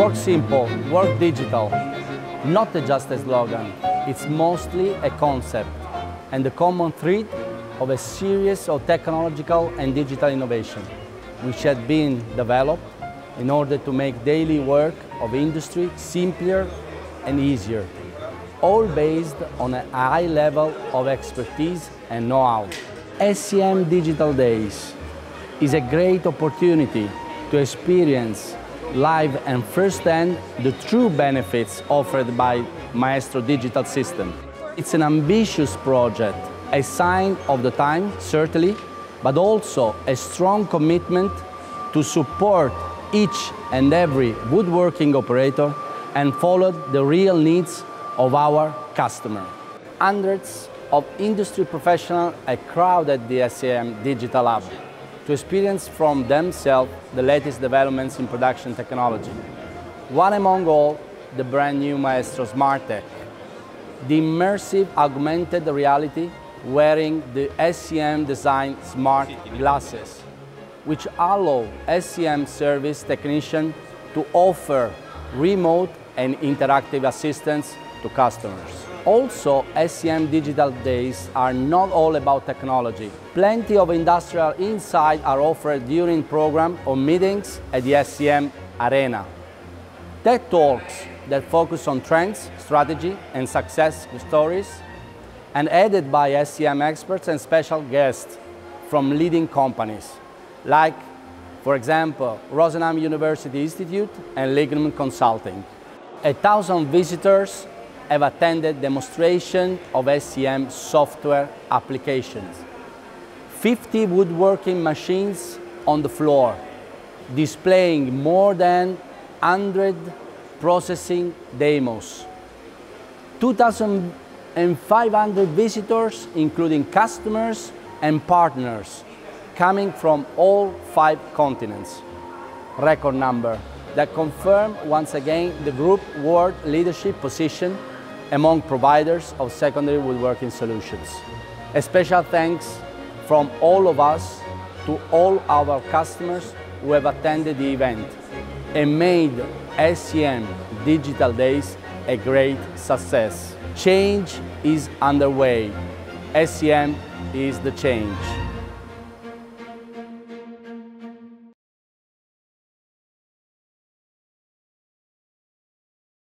Work simple, work digital. Not just a slogan, it's mostly a concept and the common thread of a series of technological and digital innovation, which had been developed in order to make daily work of industry simpler and easier, all based on a high level of expertise and know-how. SCM Digital Days is a great opportunity to experience live and first-hand the true benefits offered by Maestro Digital System. It's an ambitious project, a sign of the time, certainly, but also a strong commitment to support each and every woodworking operator and follow the real needs of our customer. Hundreds of industry professionals are crowded the SCM Digital Hub to experience from themselves the latest developments in production technology. One among all, the brand new Maestro Smart Tech, the immersive augmented reality wearing the SCM design smart glasses, which allow SCM service technicians to offer remote and interactive assistance to customers. Also, SCM Digital Days are not all about technology. Plenty of industrial insights are offered during program or meetings at the SCM Arena. TED Talks that focus on trends, strategy, and success stories, and added by SCM experts and special guests from leading companies, like, for example, Rosenheim University Institute and Lignum Consulting. 1,000 visitors have attended demonstration of SCM software applications. 50 woodworking machines on the floor, displaying more than 100 processing demos. 2,500 visitors, including customers and partners, coming from all 5 continents. Record number that confirm once again the group world leadership position among providers of secondary woodworking solutions. A special thanks from all of us to all our customers who have attended the event and made SCM Digital Days a great success. Change is underway. SCM is the change.